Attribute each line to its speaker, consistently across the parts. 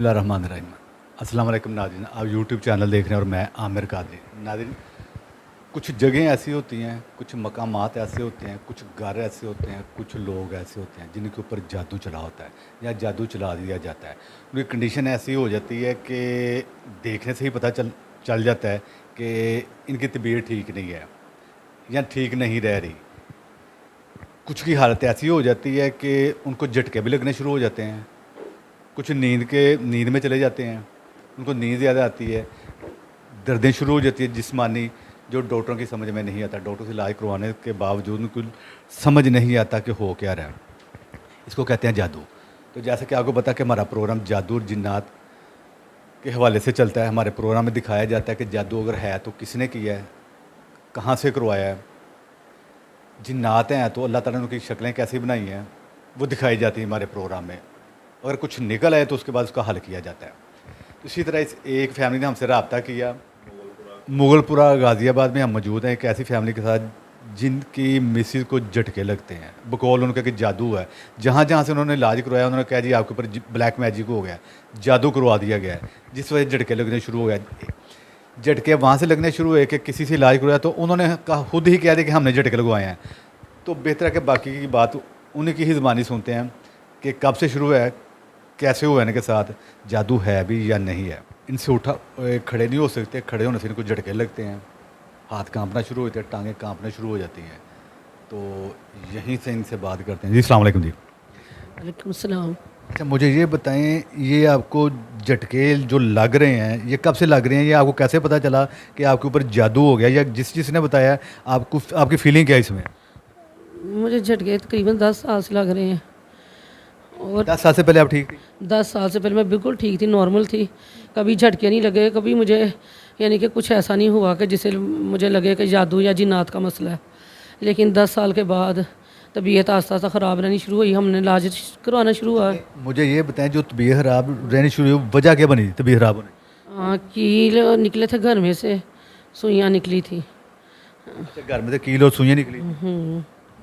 Speaker 1: बिस्मिल्लाहिर्रहमानिर्रहीम। अस्सलाम वालेकुम नाज़रीन, आप यूट्यूब चैनल देख रहे हैं और मैं आमिर कादरी। नाज़रीन, कुछ जगहें ऐसी होती हैं, कुछ मकामात ऐसे होते हैं, कुछ घर ऐसे होते हैं, कुछ लोग ऐसे होते हैं जिनके ऊपर जादू चला होता है या जादू चला दिया जाता है। उनकी कंडीशन ऐसी हो जाती है कि देखने से ही पता चल जाता है कि इनकी तबीयत ठीक नहीं है या ठीक नहीं रह रही। कुछ की हालत ऐसी हो जाती है कि उनको झटके भी लगने शुरू हो जाते हैं, कुछ नींद में चले जाते हैं, उनको नींद ज़्यादा आती है, दर्दें शुरू हो जाती है जिस्मानी, जो डॉक्टरों की समझ में नहीं आता। डॉक्टर से इलाज करवाने के बावजूद उनको समझ नहीं आता कि हो क्या रहा है। इसको कहते हैं जादू। तो जैसे कि आपको पता कि हमारा प्रोग्राम जादू और जिन्नात के हवाले से चलता है। हमारे प्रोग्राम में दिखाया जाता है कि जादू अगर है तो किसने किया है, कहाँ से करवाया है। जिन्नात हैं तो अल्लाह ताला ने उनकी शक्लें कैसी बनाई हैं वो दिखाई जाती है हमारे प्रोग्राम में। अगर कुछ निकल आए तो उसके बाद उसका हल किया जाता है। इसी तरह इस एक फैमिली ने हमसे रब्ता किया। मुगलपुरा गाज़ियाबाद में हम मौजूद हैं एक ऐसी फैमिली के साथ जिनकी मिसिस को झटके लगते हैं। बकौल उनका कि जादू है। जहाँ जहाँ से उन्होंने इलाज करवाया उन्होंने कहा जी आपके ऊपर ब्लैक मैजिक हो गया, जादू करवा दिया गया है, जिस वजह से झटके लगने शुरू हो गया। झटके वहाँ से लगने शुरू हुए कि किसी से इलाज करवाया तो उन्होंने कहा, खुद ही कह दिया कि हमने झटके लगवाए हैं। तो बेहतर है कि बाकी की बात उन्हीं की ही ज़बानी सुनते हैं कि कब से शुरू है, कैसे हुआ इनके साथ, जादू है भी या नहीं है। इनसे खड़े नहीं हो सकते, खड़े होने से इनको झटके लगते हैं, हाथ कांपना शुरू होते हैं, टांगें कांपना शुरू हो जाती हैं। तो यहीं से इनसे बात करते हैं। जी अस्सलाम वालेकुम। जी
Speaker 2: वालेकुम सलाम।
Speaker 1: अच्छा, मुझे ये बताएं, ये आपको झटके जो लग रहे हैं ये कब से लग रहे हैं, ये आपको कैसे पता चला कि आपके ऊपर जादू हो गया, या जिसने बताया आपको, आपकी फीलिंग क्या है इसमें?
Speaker 2: मुझे झटके तकरीबन 10 साल से लग रहे हैं। और
Speaker 1: 10 साल से पहले आप ठीक थी?
Speaker 2: 10 साल से पहले मैं बिल्कुल ठीक थी, नॉर्मल थी, कभी झटके नहीं लगे, कभी मुझे यानी कि कुछ ऐसा नहीं हुआ कि जिससे मुझे लगे कि जादू या जिन्नात का मसला है। लेकिन 10 साल के बाद तबीयत आस्ता आस्ता ख़राब रहनी शुरू हुई, हमने इलाज करवाना शुरू हुआ।
Speaker 1: मुझे ये बताएं, जो तबीयत खराब रहनी शुरू हुई, वजह क्या बनी तबीयत खराब होने?
Speaker 2: हाँ, कील निकले थे घर में से, सुइयाँ निकली थी।
Speaker 1: अच्छा, घर में से कील और सुइयां निकली?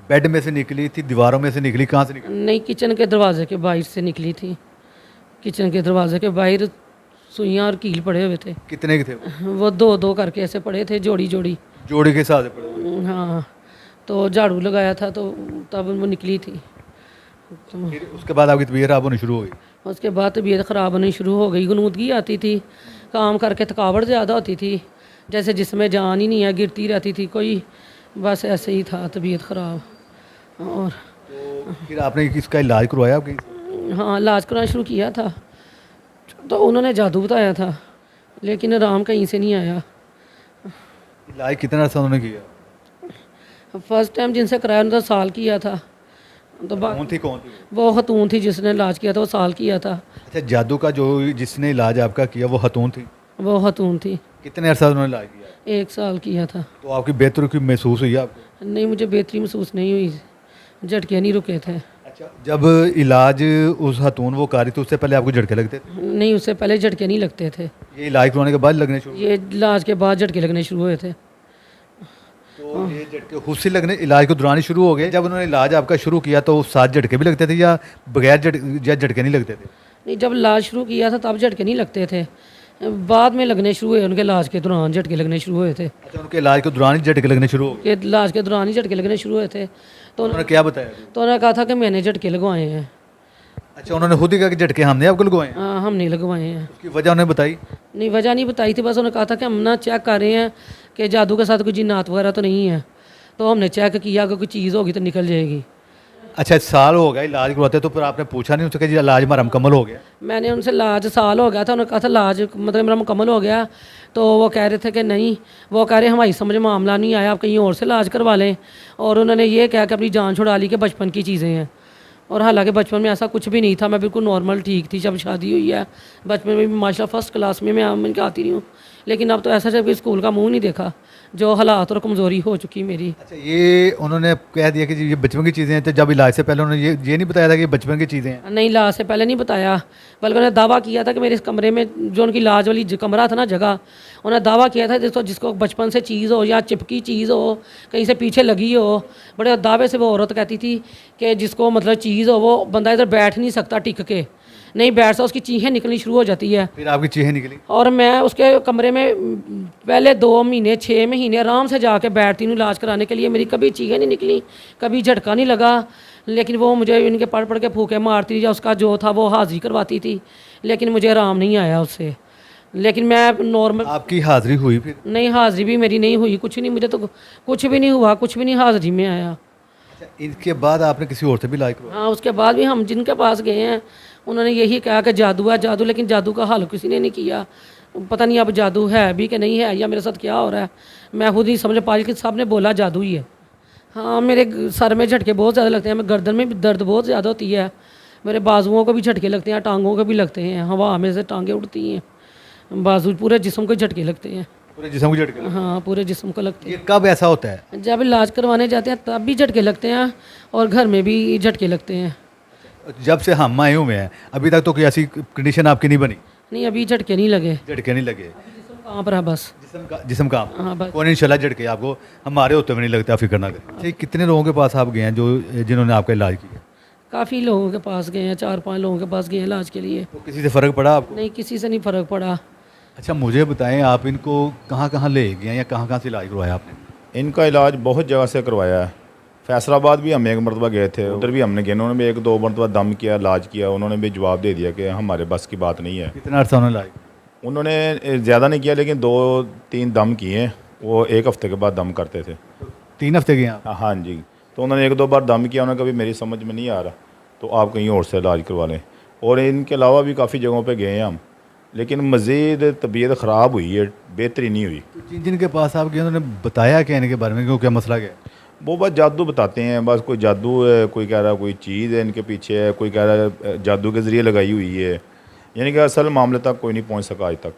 Speaker 1: बेड में से निकली थी, दीवारों में से निकली, कहाँ से निकली?
Speaker 2: नहीं, किचन के दरवाजे के बाहर से निकली थी। किचन के दरवाजे के बाहर सुइयाँ और कील पड़े हुए थे।
Speaker 1: कितने के थे
Speaker 2: वो दो दो करके ऐसे पड़े थे, जोड़ी जोड़ी।
Speaker 1: जोड़ी के हिसाब से पड़े?
Speaker 2: हाँ, तो झाड़ू लगाया था तो तब वो निकली थी। तो
Speaker 1: फिर उसके बाद आपकी तबीयत खराब होनी शुरू हो गई?
Speaker 2: उसके बाद तबीयत ख़राब होनी शुरू हो गई, गनूदगी आती थी, काम करके थकावट ज़्यादा होती थी, जैसे जिसमें जान ही नहीं है, गिरती रहती थी कोई, बस ऐसे ही था तबीयत ख़राब। और
Speaker 1: तो फिर आपने इसका इलाज करवाया आपकी?
Speaker 2: हाँ, इलाज कराना शुरू किया था तो उन्होंने जादू बताया था, लेकिन आराम कहीं से नहीं आया।
Speaker 1: इलाज कितना अर्सा उन्होंने किया?
Speaker 2: फर्स्ट टाइम जिनसे कराया उन्होंने साल किया था। तो
Speaker 1: कौन थी कौन थी?
Speaker 2: वो खतून थी जिसने इलाज किया था, वो साल किया था।
Speaker 1: अच्छा, जादू का जो जिसने इलाज आपका किया वो खतून थी?
Speaker 2: वो खतून थी।
Speaker 1: कितने अरसा उन्होंने इलाज किया?
Speaker 2: 1 साल किया था।
Speaker 1: तो आपकी बेहतर की महसूस हुई आपको?
Speaker 2: नहीं, मुझे बेहतरी महसूस नहीं हुई, झटके नहीं रुके थे।
Speaker 1: अच्छा, जब इलाज उस खतून वो कारी थी उससे पहले आपको झटके लगते थे?
Speaker 2: नहीं, उससे पहले झटके नहीं लगते थे।
Speaker 1: ये इलाज करवाने के बाद लगने शुरू?
Speaker 2: ये इलाज के बाद झटके लगने शुरू हुए थे।
Speaker 1: तो ये झटके खुद से लगने इलाज के दौरान ही शुरू हो गए? जब उन्होंने इलाज आपका शुरू किया तो साथ झटके भी लगते थे या बगैर झटके नहीं लगते थे?
Speaker 2: नहीं, जब इलाज शुरू किया था तब झटके नहीं लगते थे, बाद में लगने शुरू हुए, उनके इलाज के दौरान झटके लगने शुरू हुए थे।
Speaker 1: अच्छा, उनके इलाज के दौरान ही झटके लगने शुरू हो गए?
Speaker 2: कि इलाज के दौरान ही झटके लगने शुरू हुए थे। तो
Speaker 1: उन्होंने क्या बताया?
Speaker 2: तो उन्होंने कहा था कि मैंने झटके लगवाए हैं।
Speaker 1: अच्छा, उन्होंने खुद ही कहा कि झटके हमने आपको लगवाए हैं?
Speaker 2: हाँ, हम नहीं लगवाए हैं।
Speaker 1: उसकी वजह उन्होंने बताई?
Speaker 2: नहीं, वजह नहीं बताई थी, बस उन्होंने कहा था कि हम ना चेक कर रहे हैं कि जादू के साथ कोई जिन्नात वगैरह तो नहीं है। तो हमने चेक किया कि कोई चीज़ होगी तो निकल जाएगी।
Speaker 1: अच्छा, साल हो गया इलाज करवाते, तो फिर आपने पूछा नहीं उनसे कि जी इलाज हमारा मुकम्मल हो गया?
Speaker 2: मैंने उनसे इलाज साल हो गया था, उन्होंने कहा था इलाज मतलब मेरा मुकम्मल हो गया। तो वो कह रहे थे कि नहीं, वो कह रहे हमारी समझ में मामला नहीं आया, आप कहीं और से इलाज करवा लें। और उन्होंने ये कहा कि अपनी जान छुड़ा ली कि बचपन की चीज़ें हैं। और हालांकि बचपन में ऐसा कुछ भी नहीं था, मैं बिल्कुल नॉर्मल ठीक थी। जब शादी हुई है, बचपन में भी माशाल्लाह फर्स्ट क्लास में मैं आती रही हूँ, लेकिन अब तो ऐसा जब स्कूल का मुंह नहीं देखा, जो हालात और कमज़ोरी हो चुकी मेरी।
Speaker 1: अच्छा, ये उन्होंने कह दिया कि जी ये बचपन की चीज़ें हैं, तो जब इलाज से पहले उन्होंने ये नहीं बताया था कि ये बचपन की चीज़ें हैं?
Speaker 2: नहीं, इलाज से पहले नहीं बताया, बल्कि उन्होंने दावा किया था कि मेरे इस कमरे में जो उनकी इलाज वाली कमरा था ना जगह, उन्होंने दावा किया था जिसको बचपन से चीज़ हो या चिपकी चीज़ हो, कहीं से पीछे लगी हो, बड़े दावे से वो औरत कहती थी कि जिसको मतलब चीज़ हो वो बंदा इधर बैठ नहीं सकता टिक के, नहीं बैठ सकता, उसकी चीखें निकलनी शुरू हो जाती है।
Speaker 1: फिर आपकी चीखें निकली?
Speaker 2: और मैं उसके कमरे में पहले 2 महीने 6 महीने आराम से जाके बैठती हूँ इलाज कराने के लिए, मेरी कभी चीखें नहीं निकली, कभी झटका नहीं लगा। लेकिन वो मुझे इनके पढ़ पढ़ के फूके मारती थी, या उसका जो था वो हाजिरी करवाती थी, लेकिन मुझे आराम नहीं आया उससे। लेकिन मैं नॉर्मल,
Speaker 1: आपकी हाजिरी हुई फिर?
Speaker 2: नहीं हाजिरी भी मेरी नहीं हुई, कुछ नहीं, मुझे तो कुछ भी नहीं हुआ, कुछ भी नहीं हाजिरी में आया।
Speaker 1: अच्छा, इनके बाद आपने किसी और से भी इलाज करवाया?
Speaker 2: हाँ, उसके बाद भी हम जिनके पास गए हैं उन्होंने यही कहा कि जादू है जादू, लेकिन जादू का हल किसी ने नहीं किया। पता नहीं अब जादू है भी कि नहीं है, या मेरे साथ क्या हो रहा है मैं खुद ही समझ पा रही, कि साहब ने बोला जादू ही है। हाँ, मेरे सर में झटके बहुत ज़्यादा लगते हैं, मेरे गर्दन में भी दर्द बहुत ज़्यादा होती है, मेरे बाजुओं को भी झटके लगते हैं, टांगों को भी लगते हैं, हवा में से टांगें उड़ती हैं, बाजू पूरे जिस्म को झटके लगते हैं।
Speaker 1: पूरे जिस्म को झटके लगे?
Speaker 2: हाँ, पूरे जिस्म को लगते
Speaker 1: ये कब ऐसा होता है?
Speaker 2: हैं। जब इलाज करवाने जाते हैं तब भी झटके लगते हैं, और घर में भी झटके लगते हैं।
Speaker 1: जब से हम आए हुए हैं अभी तक तो कोई ऐसी कंडीशन आपकी नहीं बनी?
Speaker 2: नहीं, अभी झटके नहीं लगे,
Speaker 1: झटके नहीं लगे?
Speaker 2: जिस्म कहाँ पर है बस।
Speaker 1: जिस्म का?
Speaker 2: हाँ बस।
Speaker 1: कौन इंशाल्लाह झटके आपको हमारे होते हुए नहीं लगता, फिक्र ना करें। अच्छा, ये कितने लोगों के पास आप गए हैं जो जिन्होंने आपका इलाज किया?
Speaker 2: काफ़ी लोगों के पास गए हैं, 4-5 लोगों के पास गए हैं इलाज के लिए।
Speaker 1: तो किसी से फ़र्क पड़ा आपको?
Speaker 2: नहीं, किसी से नहीं फ़र्क पड़ा।
Speaker 1: अच्छा, मुझे बताएं आप इनको कहाँ कहाँ ले गए हैं या कहाँ कहाँ से इलाज करवाया आपने?
Speaker 3: इनका इलाज बहुत जगह से करवाया है। फैसलाबाद भी हम एक मरतबा गए थे, उधर भी हमने गए, उन्होंने भी 1-2 मरतबा दम किया, इलाज किया, उन्होंने भी जवाब दे दिया कि हमारे बस की बात नहीं है।
Speaker 1: कितना अर्सा उन्होंने इलाज किया?
Speaker 3: उन्होंने ज़्यादा नहीं किया, लेकिन 2-3 दम किए हैं, वो 1 हफ़्ते के बाद दम करते थे।
Speaker 1: 3 हफ्ते गए आप?
Speaker 3: हाँ जी, तो उन्होंने 1-2 बार दम किया, उन्होंने कभी मेरी समझ में नहीं आ रहा तो आप कहीं और से इलाज करवा लें। और इनके अलावा भी काफ़ी जगहों पर गए हैं हम, लेकिन मज़ीद तबीयत ख़राब हुई है, बेहतरी नहीं हुई।
Speaker 1: तो जिन जिनके पास आप गए उन्होंने बताया क्या इनके बारे में, क्यों क्या मसला क्या है?
Speaker 3: वो बस जादू बताते हैं, बस कोई जादू है, कोई कह रहा है कोई चीज़ है इनके पीछे है, कोई कह रहा है जादू के ज़रिए लगाई हुई है, यानी कि असल मामले तक कोई नहीं पहुंच सका आज तक,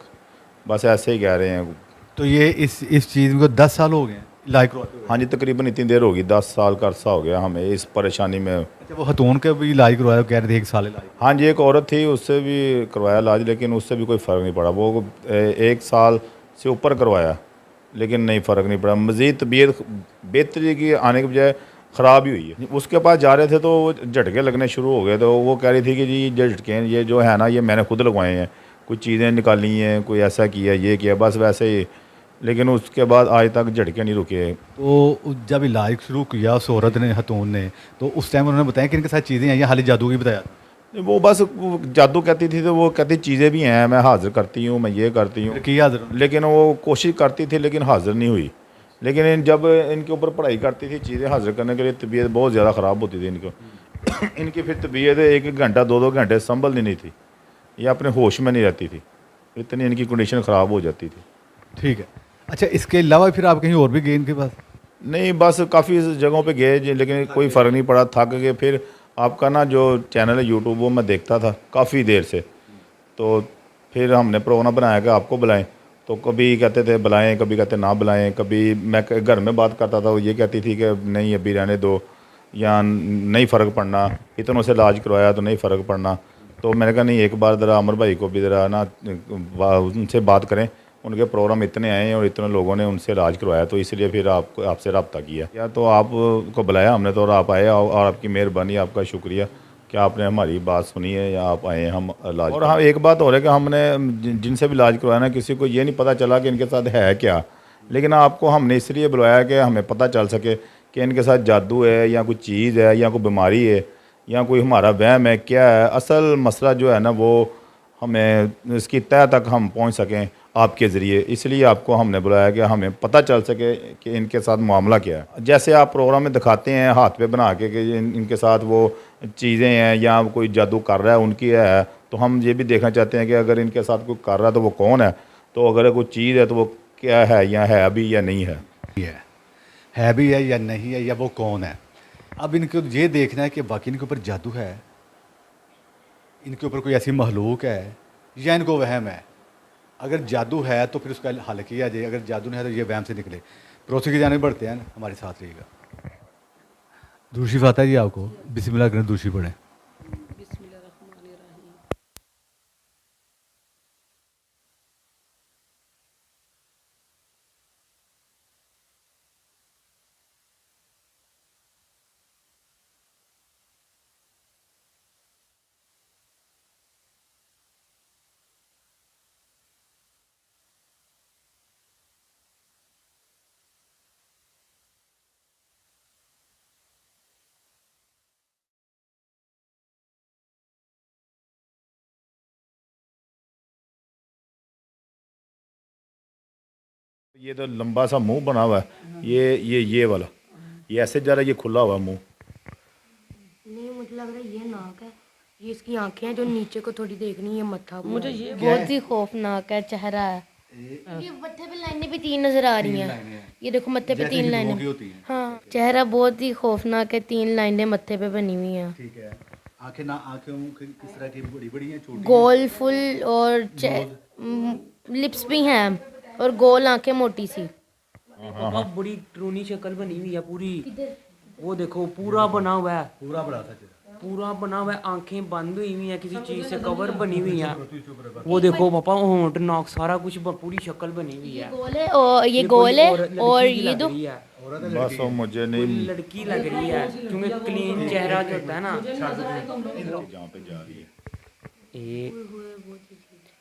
Speaker 3: बस ऐसे ही कह रहे हैं।
Speaker 1: तो ये इस चीज़ को 10 साल हो गए हैं इलाज करवाते हुए?
Speaker 3: हाँ जी, तकरीबन इतनी देर होगी, 10 साल का अरसा हो गया हमें इस परेशानी में।
Speaker 1: अच्छा, वो खतून का भी इलाज करवाया, कह रहे थे 1 साल इलाज?
Speaker 3: हाँ जी, एक औरत थी, उससे भी करवाया इलाज, लेकिन उससे भी कोई फ़र्क नहीं पड़ा। वो 1 साल से ऊपर करवाया, लेकिन नहीं फ़र्क नहीं पड़ा। मज़ीद तबीयत बेहतरी की आने के बजाय ख़राब ही हुई है। उसके पास जा रहे थे तो वो झटके लगने शुरू हो गए, तो वो कह रही थी कि जी ये झटके हैं, ये जो है ना, ये मैंने खुद लगवाए हैं, कुछ चीज़ें निकाली हैं, कोई ऐसा किया, ये किया, बस वैसे ही। लेकिन उसके बाद आज तक झटके नहीं रुके।
Speaker 1: तो जब इलाज शुरू किया उस औरत ने, खतून ने, तो उस टाइम उन्होंने बताया कि इनके साथ चीज़ें आई हैं, हाली जादू की बताया?
Speaker 3: वो बस वो जादू कहती थी, तो वो कहती चीज़ें भी हैं, मैं हाज़िर करती हूँ, मैं ये करती हूँ,
Speaker 1: फिर की हाजिर?
Speaker 3: लेकिन वो कोशिश करती थी, लेकिन हाज़िर नहीं हुई। लेकिन जब इनके ऊपर पढ़ाई करती थी चीज़ें हाज़िर करने के लिए, तबीयत बहुत ज़्यादा ख़राब होती थी इनको। इनकी फिर तबीयत 1-1 घंटा 2-2 घंटे संभलनी नहीं थी, ये अपने होश में नहीं रहती थी, इतनी इनकी कंडीशन ख़राब हो जाती थी।
Speaker 1: ठीक है। अच्छा, इसके अलावा फिर आप कहीं और भी गए इनके पास?
Speaker 3: नहीं, बस काफ़ी जगहों पे गए लेकिन कोई फ़र्क नहीं पड़ा, थक गए। फिर आपका ना जो चैनल है यूट्यूब, वो मैं देखता था काफ़ी देर से, तो फिर हमने प्रोग्राम बनाया कि आपको बुलाएं, तो कभी कहते थे बुलाएं, कभी कहते ना बुलाएं। कभी मैं घर में बात करता था, वो ये कहती थी कि नहीं अभी रहने दो, या नहीं फ़र्क पड़ना, इतनों से इलाज करवाया तो नहीं फ़र्क पड़ना। तो मैंने कहा नहीं, एक बार ज़रा अमर भाई को भी ज़रा ना उनसे बात करें, उनके प्रोग्राम इतने आए हैं और इतने लोगों ने उनसे इलाज करवाया, तो इसलिए फिर आपसे रब्ता किया। या तो आपको बुलाया हमने, तो और आप आए, और आपकी मेहरबानी, आपका शुक्रिया कि आपने हमारी बात सुनी है या आप आए हैं हम इलाज। और हाँ, एक बात और है कि हमने जिनसे भी इलाज करवाया ना, किसी को ये नहीं पता चला कि इनके साथ है क्या, लेकिन आपको हमने इसलिए बुलाया कि हमें पता चल सके कि इनके साथ जादू है या कोई चीज़ है या कोई बीमारी है या कोई हमारा वहम है, क्या है असल मसला जो है ना, वो हमें इसकी तह तक हम पहुंच सकें आपके ज़रिए। इसलिए आपको हमने बुलाया कि हमें पता चल सके कि इनके साथ मामला क्या है। जैसे आप प्रोग्राम में दिखाते हैं हाथ पे बना के कि इनके साथ वो चीज़ें हैं या कोई जादू कर रहा है उनकी है, तो हम ये भी देखना चाहते हैं कि अगर इनके साथ कोई कर रहा है तो वो कौन है, तो अगर कोई चीज़ है तो वो क्या है, या है अभी या नहीं है।
Speaker 1: है भी है या नहीं है, या वो कौन है। अब इनको ये देखना है कि बाकी इनके ऊपर जादू है, इनके ऊपर कोई ऐसी मखलूक है, या इनको वहम है। अगर जादू है तो फिर उसका हल किया जाए, अगर जादू नहीं है तो ये वहम से निकले। पड़ोसी की जाने बढ़ते हैं, हमारे साथ रहिएगा। दूसरी बात है जी, आपको बिस्मिल्लाह करें, दूसरी पढ़ें।
Speaker 3: ये तो लंबा सा मुंह बना हुआ है, ये वाला, ये ऐसे जा रहा है, ये खुला हुआ मुंह।
Speaker 4: नहीं मुझे लग रहा है ये नाक है, ये इसकी आंखें हैं जो नीचे को थोड़ी देखनी है, ये मत्था
Speaker 2: मुझे ये
Speaker 4: बहुत ही खौफनाक है चेहरा है। ये मत्थे पे लाइनें भी 3 नजर आ रही हैं, ये देखो मत्थे पे 3 लाइनें।
Speaker 1: होती हैं।
Speaker 4: हाँ चेहरा बहुत ही खौफनाक है, 3 लाइनें मत्थे पे बनी हुई हैं,
Speaker 1: ठीक है। आंखें किस तरह की, बड़ी बड़ी हैं, छोटी
Speaker 4: गोल फुल, और लिप्स भी हैं और गोल आंखें मोटी सी।
Speaker 5: पापा बड़ी ट्रोनी शक्ल बनी हुई है पूरी, वो देखो पूरा बना हुआ है,
Speaker 1: पूरा बड़ा था चेहरा।
Speaker 5: पूरा बना हुआ है, आंखें बंद हुई हुई हैं, किसी चीज से कवर बनी हुई है। वो देखो पापा होंठ नाक सारा कुछ पूरी शक्ल बनी हुई है।
Speaker 4: गोल है और ये गोल है, और ये दो
Speaker 3: बस वो मुझे नहीं,
Speaker 5: लड़की लग रही है क्योंकि क्लीन चेहरा जो होता है ना।
Speaker 3: जहाँ पे जा रही है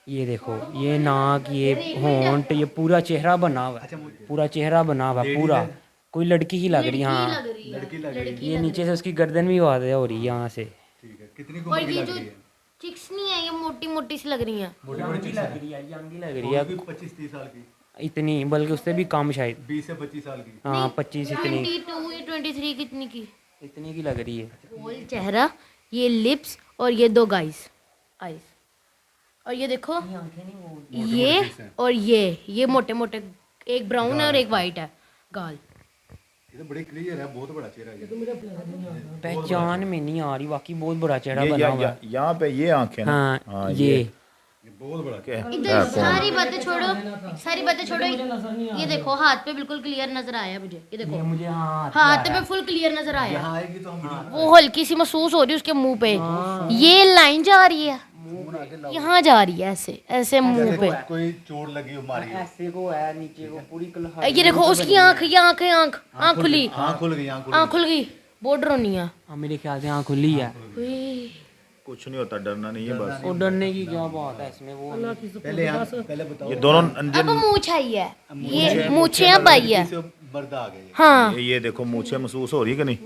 Speaker 5: ये देखो, ये नाक, ये होंठ, ये पूरा चेहरा बना हुआ है, पूरा चेहरा बना हुआ है पूरा, कोई लड़की ही लग रही है। हाँ
Speaker 1: लड़की लग रही है।
Speaker 5: ये नीचे से उसकी गर्दन भी वादे हो रही है यहाँ से।
Speaker 1: ठीक है। कितनी
Speaker 4: और
Speaker 1: उम्र की
Speaker 4: ये
Speaker 1: लग
Speaker 4: जो
Speaker 1: रही है?
Speaker 4: चिक्स नहीं है, ये मोटी मोटी सी लग रही हैं।
Speaker 5: यंग लग रही है, यंग लग रही है
Speaker 1: 25-30 साल की,
Speaker 5: इतनी, बल्कि उससे भी कम शायद।
Speaker 1: 20 से 25 साल की।
Speaker 5: हाँ 25 इतनी
Speaker 4: 22 या 23 कितनी की?
Speaker 5: इतनी की लग रही है।
Speaker 4: गोल चेहरा, ये लिप्स और ये 2 गाइस आईज, और ये देखो ये और ये मोटे मोटे, एक ब्राउन है और एक वाइट है गाल।
Speaker 1: ये तो बड़ी क्लियर है, बहुत बड़ा चेहरा है।
Speaker 5: पहचान में नहीं आ रही, बाकी बहुत बड़ा चेहरा
Speaker 3: ये
Speaker 5: बना हुआ है।
Speaker 3: यहाँ पे ये आंखें ना,
Speaker 5: हाँ ये
Speaker 1: ये बहुत बड़ा
Speaker 3: क्या है?
Speaker 4: इधर सारी बातें छोड़ो, सारी बातें छोड़ो, ये देखो हाथ पे बिल्कुल क्लियर नजर आया मुझे, ये देखो
Speaker 5: मुझे
Speaker 4: हाथ पे फुल क्लियर नजर आया,
Speaker 1: यहाँ आएगी तो हम
Speaker 4: वो हल्की सी महसूस हो रही है उसके मुंह पे, ये लाइन जा रही है, यहाँ जा रही है ऐसे ऐसे मुंह पे,
Speaker 1: कोई चोट लगी हो मारी हो।
Speaker 5: ऐसे को है, नीचे को पूरी कलहा।
Speaker 4: ये देखो उसकी आंख, ये आंख आंख खुली,
Speaker 1: आँख खुल गई, आँख खुल
Speaker 4: आंख खुल गई, बहुत डरोनी है।
Speaker 5: हाँ मेरे ख्याल से आँख खुली है।
Speaker 3: कुछ नहीं होता, डरना नहीं है बस।
Speaker 5: और डरने की क्या बात है इसमें, वो
Speaker 1: पहले बताओ।
Speaker 3: ये दोनों
Speaker 4: अब मूछ आई है, ये मूछे अब आई है,
Speaker 1: से मर्द आ गए।
Speaker 4: हाँ
Speaker 3: ये देखो मूछें महसूस हो रही है कि नहीं?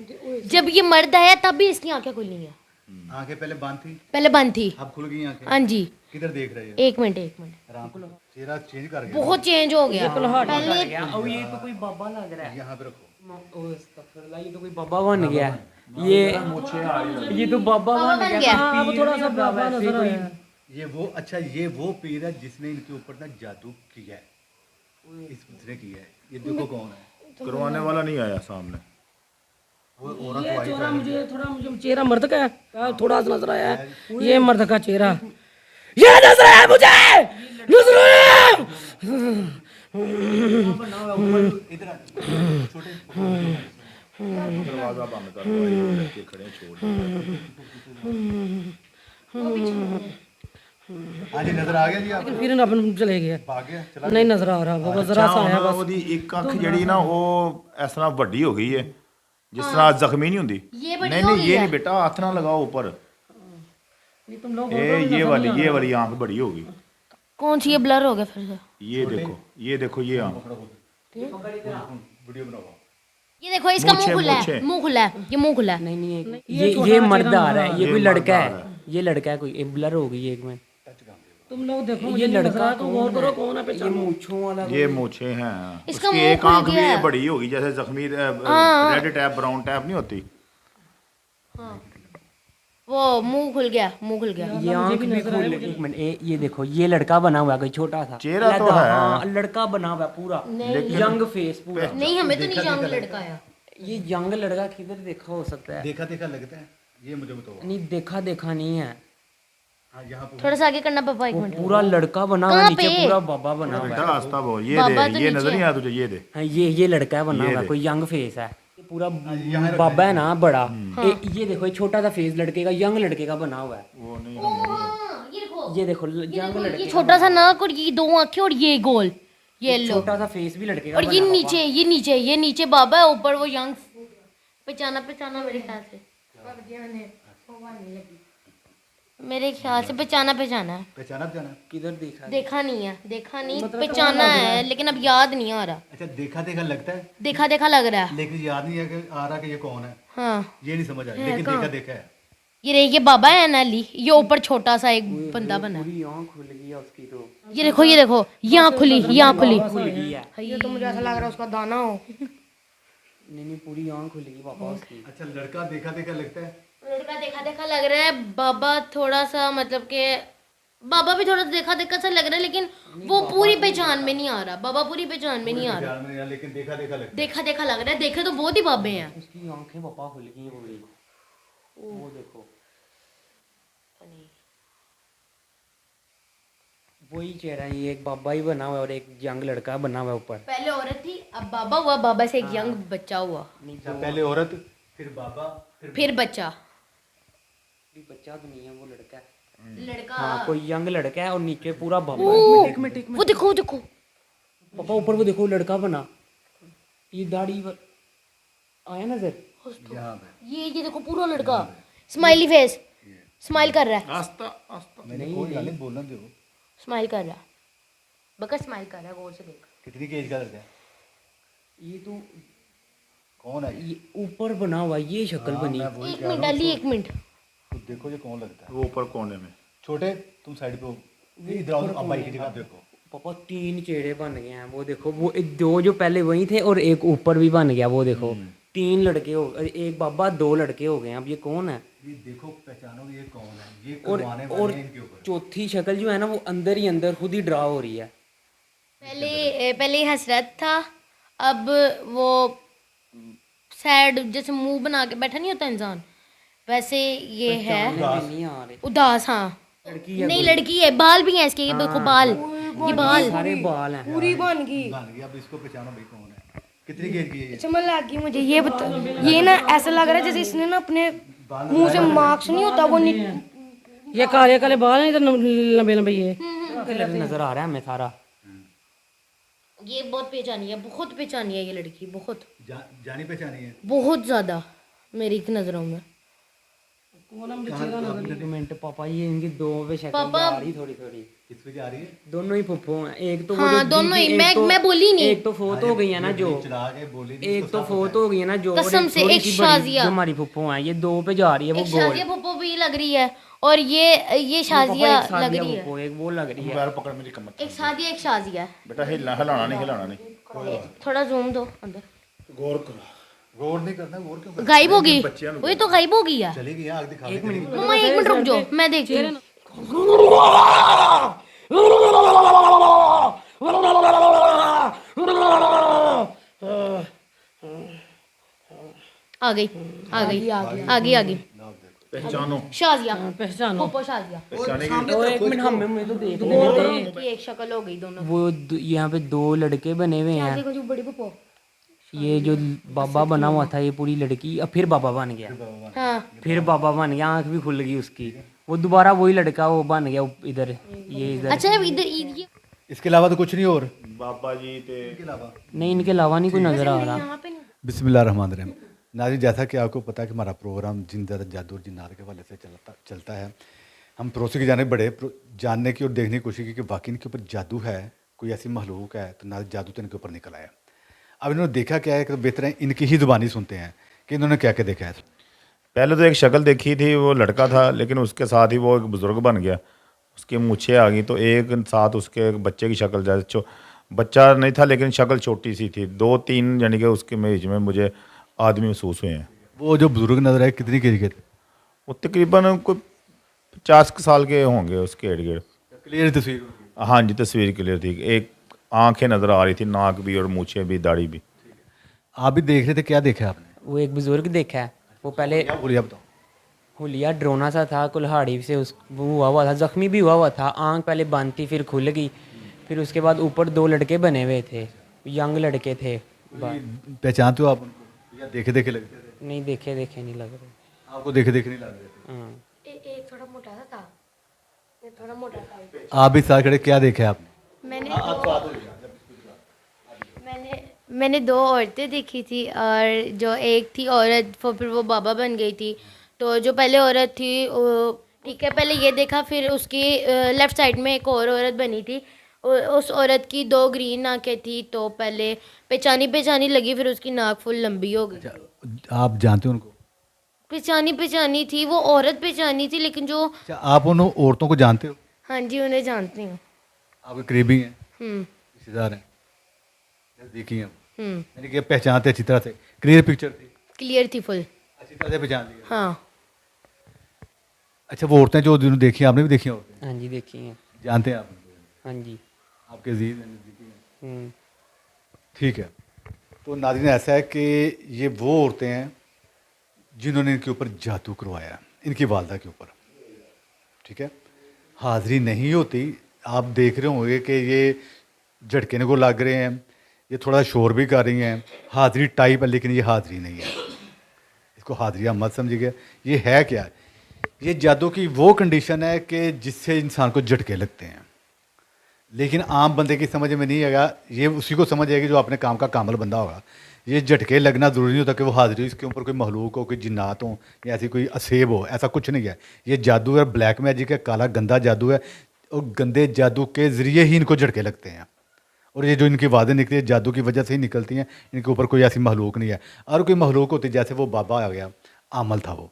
Speaker 4: जब ये मर्द आया तब भी इसकी आंखें खुली हैं,
Speaker 1: आंखें पहले बंद थी,
Speaker 4: पहले बंद थी।
Speaker 1: अब खुल गई आंखें।
Speaker 4: हाँ जी,
Speaker 1: किधर देख रहे हो?
Speaker 4: एक मिनट
Speaker 1: आराम से। चेहरा चेंज कर गया,
Speaker 4: बहुत चेंज हो गया पहले।
Speaker 5: अब ये तो कोई बाबा लग रहा है।
Speaker 1: यहाँ पे रखो।
Speaker 5: ओ अस्तगफुरुल्लाह, ये तो कोई बाबा बन गया। ये तो बाबा
Speaker 4: बाबा बन गया।
Speaker 2: अब थोड़ा सा बाबा नजर आया।
Speaker 1: ये वो, अच्छा ये वो पीर है जिसने इनके ऊपर ना जादू किया है, इसने किया है। ये देखो कौन है,
Speaker 3: करवाने वाला नहीं आया सामने।
Speaker 1: वो औरत
Speaker 2: ये
Speaker 1: वाइट
Speaker 2: थोड़ा मुझे चेहरा मर्द का है, थोड़ा सा नजर आया है, ये मर्द का चेहरा, ये नजर आया मुझे, नजर आया।
Speaker 1: इधर आ, छोटे
Speaker 3: दरवाजा बंद कर दो, ये लड़के खड़े हैं, छोड़
Speaker 1: हाँ जी, नजर आ गया जी आपको?
Speaker 2: फिर अपन चले गए,
Speaker 1: भाग गया, चला
Speaker 2: नहीं नजर आ रहा, वो जरा सा आया बस।
Speaker 3: ਉਹਦੀ ਇੱਕ ਅੱਖ ਜਿਹੜੀ ਨਾ ਉਹ ਇਸ ਤਰ੍ਹਾਂ ਵੱਡੀ ਹੋ ਗਈ ਹੈ, ਜਿਸ ਤਰ੍ਹਾਂ ਜ਼ਖਮੀ ਨਹੀਂ ਹੁੰਦੀ।
Speaker 4: ये बड़ी
Speaker 3: नहीं
Speaker 4: हो
Speaker 3: नहीं
Speaker 4: गई
Speaker 3: ये
Speaker 4: है।
Speaker 3: नहीं बेटा, हाथ ना लगाओ ऊपर,
Speaker 2: ये तुम लोग
Speaker 3: ये वाली आंख बड़ी हो गई।
Speaker 4: कौन सी, ये ब्लर हो गया फिर से।
Speaker 3: ये देखो ये आंख,
Speaker 1: वीडियो बनाओ।
Speaker 4: ये देखो इसका मुंह खुला है,
Speaker 3: मूछें।
Speaker 4: मुंह खुला है, ये मुंह खुला है।
Speaker 5: नहीं नहीं, ये मर्द आ रहा है, ये कोई लड़का है, ये लड़का है कोई, ब्लर हो गई एक मिनट।
Speaker 2: तुम लोग देखो,
Speaker 5: ये लड़का
Speaker 2: तो गौर करो कौन है
Speaker 5: ये
Speaker 2: पहचानो।
Speaker 5: मूंछों वाला
Speaker 3: ये मूछे हैं,
Speaker 4: इसका
Speaker 3: उसकी
Speaker 4: मुंह
Speaker 3: एक
Speaker 4: खुल
Speaker 3: आंख भी
Speaker 4: गया
Speaker 3: ये
Speaker 4: है।
Speaker 3: बड़ी होगी, जैसे जख्मी रेड टैप ब्राउन टैप नहीं होती।
Speaker 4: वो मुंह खुल गया, मुंह खुल गया।
Speaker 5: ये आंख भी खुल, एक मिनट, ये देखो, ये लड़का बना हुआ है कोई छोटा सा
Speaker 3: चेहरा तो
Speaker 5: लड़का,
Speaker 3: है।
Speaker 5: हाँ लड़का बना हुआ है पूरा, यंग फेस पूरा।
Speaker 4: नहीं हमें तो नहीं यंग लड़का आया।
Speaker 5: ये यंग लड़का किधर देखा हो सकता है?
Speaker 1: देखा देखा लगता है, ये मुझे बताओ।
Speaker 5: नहीं देखा देखा नहीं है,
Speaker 1: हाँ यहाँ पे
Speaker 4: थोड़ा सा आगे करना पापा, एक
Speaker 5: वो
Speaker 4: मिनट।
Speaker 5: पूरा लड़का बना हुआ है,
Speaker 4: कहाँ
Speaker 5: नीचे
Speaker 4: पे?
Speaker 5: पूरा बाबा बना हुआ है।
Speaker 3: बेटा रास्ता बोल, ये
Speaker 4: बाबा
Speaker 3: दे,
Speaker 4: तो
Speaker 3: ये
Speaker 4: नीचे
Speaker 3: नजर नहीं
Speaker 4: है।
Speaker 3: आया तुझे, ये दे।
Speaker 5: हाँ ये लड़का बना
Speaker 3: ये
Speaker 5: हुआ है,
Speaker 3: दे।
Speaker 5: कोई यंग फेस है, ये पूरा बाबा है ना बड़ा। ये देखो, ये छोटा सा फेस लड़के का, यंग लड़के का बना हुआ है।
Speaker 3: वो नहीं
Speaker 4: ये
Speaker 5: ये देखो
Speaker 4: देखो,
Speaker 5: यंग लड़के
Speaker 4: ये छोटा सा नाक और ये 2 आंखें और ये गोल, ये लो,
Speaker 5: छोटा सा फेस भी लड़के का
Speaker 4: और
Speaker 5: बना
Speaker 4: ये
Speaker 5: हुआ है।
Speaker 4: नीचे, ये नीचे बाबा है, ऊपर वो यंग। पहचाना मेरे ख्याल से, मेरे ख्याल से पहचाना है।
Speaker 1: पहचाना पहचाना।
Speaker 5: किधर देखा?
Speaker 4: देखा नहीं, पहचाना है, लेकिन अब याद नहीं आ रहा।
Speaker 1: अच्छा देखा देखा लगता है,
Speaker 4: देखा लग रहा है।
Speaker 1: लेकिन याद नहीं है कि आ रहा कि ये कौन है,
Speaker 4: हाँ
Speaker 1: ये नहीं समझ आया, लेकिन देखा देखा है।
Speaker 4: ये रही, ये बाबा है ना अली, ये ऊपर छोटा सा एक बंदा बना है।
Speaker 5: पूरी आंख खुल गई है उसकी तो।
Speaker 4: ये देखो ये आँख खुली, ये आँख खुली।
Speaker 5: खुल गई है।
Speaker 6: ये तो मुझे ऐसा लग रहा है उसका दाना हो।
Speaker 5: नहीं नहीं, पूरी आँख खुल गई पापा उसकी।
Speaker 1: अच्छा लड़का देखा देखा लगता है।
Speaker 4: लड़का देखा देखा लग रहा है, बाबा थोड़ा सा मतलब के बाबा भी थोड़ा देखा देखा सा लग रहा है, लेकिन वो पूरी पहचान में नहीं आ रहा। बाबा पूरी पहचान में नहीं आ रहा,
Speaker 1: ख्याल में नहीं आया, लेकिन देखा देखा लगता
Speaker 4: देखा देखा लग रहा है। देखे तो बहुत ही बाबे हैं।
Speaker 5: उसकी आंखें पापा खुल गई पूरी। वो देखो वही चेहरा है, ये एक बाबा ही बना हुआ है और एक यंग लड़का बना हुआ है ऊपर।
Speaker 4: पहले औरत थी, अब बाबा हुआ, बाबा से एक यंग बच्चा हुआ,
Speaker 5: नहीं
Speaker 1: है। पहले औरत, फिर बाबा,
Speaker 4: फिर बच्चा।
Speaker 5: बच्चा तो नहीं है, वो लड़का है।
Speaker 4: लड़का
Speaker 5: हाँ कोई यंग लड़का है और नीचे पूरा बाबा है।
Speaker 4: वो देखो, वो देखो।
Speaker 5: पापा ऊपर वो देखो लड़का बना, ये दाढ़ी आया नजर।
Speaker 4: ये देखो पूरा लड़का, स्माइली फेस, स्माइल कर रहा है,
Speaker 1: मैंने कोई गाली बोलना दो।
Speaker 4: स्माइल कर रहा है, बका स्माइल कर रहा है, गौर से देख।
Speaker 1: कितनी केज का लड़का है?
Speaker 5: ये तो
Speaker 1: कौन है?
Speaker 5: ये ऊपर बना हुआ, ये शक्ल बनी।
Speaker 4: एक मिनट अली, एक मिनट।
Speaker 1: तो देखो ये कौन लगता है।
Speaker 3: वो ऊपर कोने में।
Speaker 1: छोटे तुम साइड पे हो, इधर आओ, अब बाइक की जगह देखो।
Speaker 5: पापा 3 चेहरे बन गए हैं, वो देखो। वो दो जो पहले वही थे और एक ऊपर भी बन गया, वो देखो। 3 लड़के हो, एक बाबा 2 लड़के हो गए हैं। अब ये कौन है?
Speaker 1: ये देखो पहचानो ये कौन है। ये
Speaker 5: और
Speaker 1: करवाने
Speaker 5: और
Speaker 1: वाले हैं इनके ऊपर।
Speaker 5: चौथी शक्ल जो है ना, वो अंदर ही अंदर खुद ही ड्रा हो रही है।
Speaker 4: पहले हसरत था, अब वो सैड, जैसे मुंह बना के बैठा नहीं होता इंसान, वैसे ये है
Speaker 5: नहीं आ रहे।
Speaker 4: उदास। हाँ नहीं, लड़की है, बाल भी हैं इसके, ये देखो बाल, ये बाल।
Speaker 5: सारे बाल हैं।
Speaker 6: पूरी बन गई।
Speaker 1: बन गया। अब इसको पहचानो भाई कौन है। कितनी केज की है ये?
Speaker 6: समझ लग गई मुझे। ये बता, ये ना ऐसा लग रहा है जैसे इसने ना अपने मुंह से मार्क्स नहीं होता वो
Speaker 2: ये काले काले बाल हैं इधर, लंबे लंबे ये।
Speaker 5: कलर नजर आ रहा है हमें सारा।
Speaker 4: ये बहुत पहचानी है, बहुत पहचानी है ये लड़की, बहुत
Speaker 1: जानी पहचानी है।
Speaker 4: बहुत ज्यादा मेरी नजरों में।
Speaker 5: एक मिनट पापा, ये इनकी दो पे शक्ल
Speaker 4: पापा-
Speaker 5: आ रही थोड़ी थोड़ी।
Speaker 1: किस पे जा रही है?
Speaker 5: दोनों ही फुफ्फो हैं। एक तो वो
Speaker 4: हाँ,
Speaker 5: जो
Speaker 4: दोनों ही।
Speaker 5: एक
Speaker 4: मैं बोली नहीं।
Speaker 5: एक तो फोत हो गई है ना जो,
Speaker 1: चला के बोली नहीं,
Speaker 5: एक
Speaker 1: उसको
Speaker 5: तो
Speaker 1: साफ
Speaker 5: फोत हो गई है ना जो, और
Speaker 4: कसम से,
Speaker 5: थोड़ी
Speaker 4: एक
Speaker 5: सी बड़ी
Speaker 4: शाजिया।
Speaker 5: जो हमारी फुफ्फो है, ये 2 पे जा रही है। वो
Speaker 4: एक
Speaker 5: गोल
Speaker 4: शाजिया पप्पो भी लग रही है, और ये शाजिया
Speaker 5: पापा, एक
Speaker 4: लग
Speaker 5: शाजिया
Speaker 4: रही है।
Speaker 5: फुफ्फो, एक वो लग रही है।
Speaker 3: पैर पकड़ मेरी कमर।
Speaker 4: एक शाजिया, एक शाजिया है।
Speaker 3: बेटा हिलाना नहीं।
Speaker 4: थोड़ा जूम दो अंदर।
Speaker 3: गौर करो।
Speaker 1: गौर नहीं करना। गौर क्यों करना?
Speaker 4: गायब हो गई, वही तो गायब हो गई है।
Speaker 1: चली गई आग दिखा दे।
Speaker 4: मम्मा 1 मिनट रुक जाओ, मैं देखती हूँ। आ गई, आ गई, आ गई, आ गई।
Speaker 3: पहचानो।
Speaker 4: शाजिया,
Speaker 2: पहचानो।
Speaker 4: पप्पो शाजिया
Speaker 5: और एक मिनट हमें तो देख लेने दे।
Speaker 4: की एक शक्ल हो गई दोनों।
Speaker 5: वो यहाँ पे 2 लड़के बने हुए हैं।
Speaker 4: देखो जो बड़ी पप्पो।
Speaker 5: ये जो बाबा बना हुआ था, ये पूरी लड़की, अब फिर बाबा बन गया।
Speaker 4: हाँ
Speaker 5: फिर बाबा बन गया, आंख भी खुल गई उसकी। वो दोबारा वही लड़का वो बन गया इधर, ये इधर।
Speaker 4: अच्छा, इधर ये
Speaker 1: इसके अलावा तो कुछ नहीं और।
Speaker 3: बाबा जी थे।
Speaker 5: नहीं, इनके अलावा नहीं कोई नजर आ रहा।
Speaker 4: यहाँ पे नहीं।
Speaker 1: बिस्मिल्लाहिर्रहमानिर्रहीम। नाज़रीन, जैसा कि आपको पता है कि हमारा प्रोग्राम जिन ज़्यादा जादू और जिन्नात के हवाले से चलता है। हम पड़ोसी की जाने बड़े जानने की और देखने की कोशिश की कि वाकई इनके ऊपर जादू है, कोई ऐसी महलूक है। तो नाज़रीन, जादू तो इनके ऊपर निकल आया। अब इन्होंने देखा क्या है कि बेहतर है इनकी ही ज़ुबानी सुनते हैं कि इन्होंने क्या क्या देखा है।
Speaker 3: पहले तो एक शक्ल देखी थी, वो लड़का था, लेकिन उसके साथ ही वो एक बुजुर्ग बन गया। उसकी मूछें आ गई, तो एक साथ उसके एक बच्चे की शक्ल, जैसे बच्चा नहीं था लेकिन शक्ल छोटी सी थी। 2-3 यानी कि उसके बीच में मुझे आदमी महसूस हुए हैं।
Speaker 1: वो जो बुजुर्ग नजर आए कितनी केज के थे?
Speaker 3: वो तकरीबन कोई 50 साल के होंगे उसके इर्द गिर्द।
Speaker 1: क्लियर तस्वीर होगी।
Speaker 3: हाँ जी, तस्वीर क्लियर थी। एक आंखें नज़र आ रही थी, नाक भी और मूछें भी, दाढ़ी भी।
Speaker 1: आप भी देख रहे थे, क्या देखा आपने?
Speaker 5: वो एक बुजुर्ग देखा है। वो पहले
Speaker 1: क्या बोलिए, बताओ।
Speaker 5: हुलिया ड्रोना सा था, कुल्हाड़ी से उस वो हुआ था, जख्मी भी हुआ था। आंख पहले बंद थी, फिर खुल गई। फिर उसके बाद ऊपर 2 लड़के बने हुए थे, यंग लड़के थे।
Speaker 1: पहचानते हो आप उनको या देखे देखे लगते थे?
Speaker 5: नहीं, देखे देखे नहीं लग रहे।
Speaker 1: आपको देखे देखे नहीं लग रहे थे?
Speaker 5: हाँ।
Speaker 4: एक थोड़ा मोटा सा था, एक थोड़ा मोटा था।
Speaker 1: आप भी साथ खड़े, क्या देखे आपने?
Speaker 4: मैंने 2 औरतें देखी थी, और जो एक थी औरत फिर वो बाबा बन गई थी। तो जो पहले औरत थी, ठीक है, पहले ये देखा, फिर उसकी लेफ़्ट साइड में एक और औरत बनी थी। उस औरत की 2 ग्रीन आंखें थी, तो पहले पहचानी लगी, फिर उसकी नाक फुल लंबी हो गई।
Speaker 1: आप जानते हो उनको?
Speaker 4: पहचानी थी, वो औरत पहचानी थी, लेकिन जो
Speaker 1: अच्छा, आप उन औरतों को जानते हो?
Speaker 4: हाँ जी, उन्हें जानती हूँ।
Speaker 1: आपके करीबी हैं,
Speaker 4: हम्म
Speaker 1: रिश्तेदार हैं, नज़दीकी हैं,
Speaker 4: हम्म
Speaker 1: यानी कि पहचानते अच्छी तरह से, क्लियर पिक्चर थी,
Speaker 4: क्लियर थी फुल।
Speaker 1: अच्छी तरह से पहचान लिया।
Speaker 4: हाँ
Speaker 1: अच्छा, वो औरतें जो उन्होंने देखी आपने भी देखी हैं औरतें,
Speaker 5: हाँ जी देखी हैं।
Speaker 1: जानते हैं आप उनको?
Speaker 5: हाँ जी।
Speaker 1: आपके अजीज हैं, नज़दीकी हैं,
Speaker 5: हम्म।
Speaker 1: ठीक है। तो नाज़रीन ऐसा है कि ये वो औरतें हैं जिन्होंने इनके ऊपर जादू करवाया है, इनकी वालदा के ऊपर, ठीक है। हाज़री नहीं होती, आप देख रहे होंगे कि ये झटके को लग रहे हैं, ये थोड़ा शोर भी कर रही हैं, हाज़री टाइप है, लेकिन ये हाज़री नहीं है, इसको हाज़री आप मत समझिएगा। ये है क्या? ये जादू की वो कंडीशन है कि जिससे इंसान को झटके लगते हैं, लेकिन आम बंदे की समझ में नहीं आएगा, ये उसी को समझ आएगी जो अपने काम का कामल बंदा होगा। ये झटके लगना ज़रूरी नहीं होता कि वो हाज़िर हो, इसके ऊपर कोई मखलूक हो, कोई जिन्नात हो या ऐसी कोई असेब हो, ऐसा कुछ नहीं है। ये जादू है, ब्लैक मैजिक है, काला गंदा जादू है, और गंदे जादू के ज़रिए ही इनको झटके लगते हैं। और ये जो इनकी वादें निकली है जादू की वजह से ही निकलती हैं, इनके ऊपर कोई ऐसी मखलूक नहीं है। और कोई मखलूक होती, जैसे वो बाबा आ गया, आमल था वो,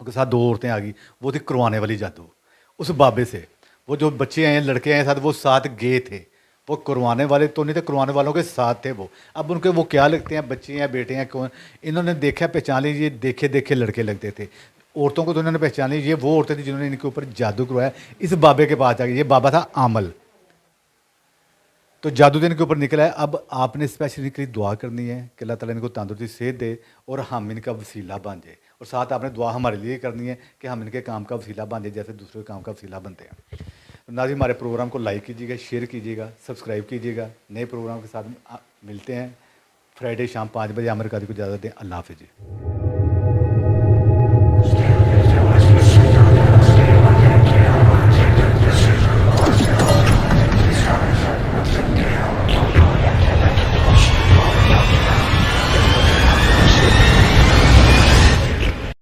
Speaker 1: उसके साथ दो औरतें आ गई, वो थी करवाने वाली जादू। उस बाबे से वो जो बच्चे आए हैं, लड़के आए हैं साथ, वो साथ गए थे, वो करवाने वाले तो नहीं थे, करवाने वालों के साथ थे वो। अब उनके वो क्या लगते हैं, बच्चे हैं, बेटे हैं, कौन, इन्होंने देखा, पहचान ली, ये देखे देखे लड़के लगते थे। औरतों को तो इन्होंने पहचान ली, ये वो औरतें थी जिन्होंने इनके ऊपर जादू करवाया। इस बाबे के पास आ गए, ये बाबा था आमल, तो जादू दिन के ऊपर निकला है। अब आपने स्पेशली इनके लिए दुआ करनी है कि अल्लाह ताला इनको तंदुरुस्ती सेहत दे और हम इनका वसीला बन जाए, और साथ आपने दुआ हमारे लिए करनी है कि हम इनके काम का वसीला बन जाए जैसे दूसरे काम का वसीला बनते हैं। तो नाज़रीन, हमारे प्रोग्राम को लाइक कीजिएगा, शेयर कीजिएगा, सब्सक्राइब कीजिएगा। नए प्रोग्राम के साथ मिलते हैं फ्राइडे शाम 5 बजे। आमिर कादरी को इजाज़त दें। अल्लाह हाफ़िज़ जी।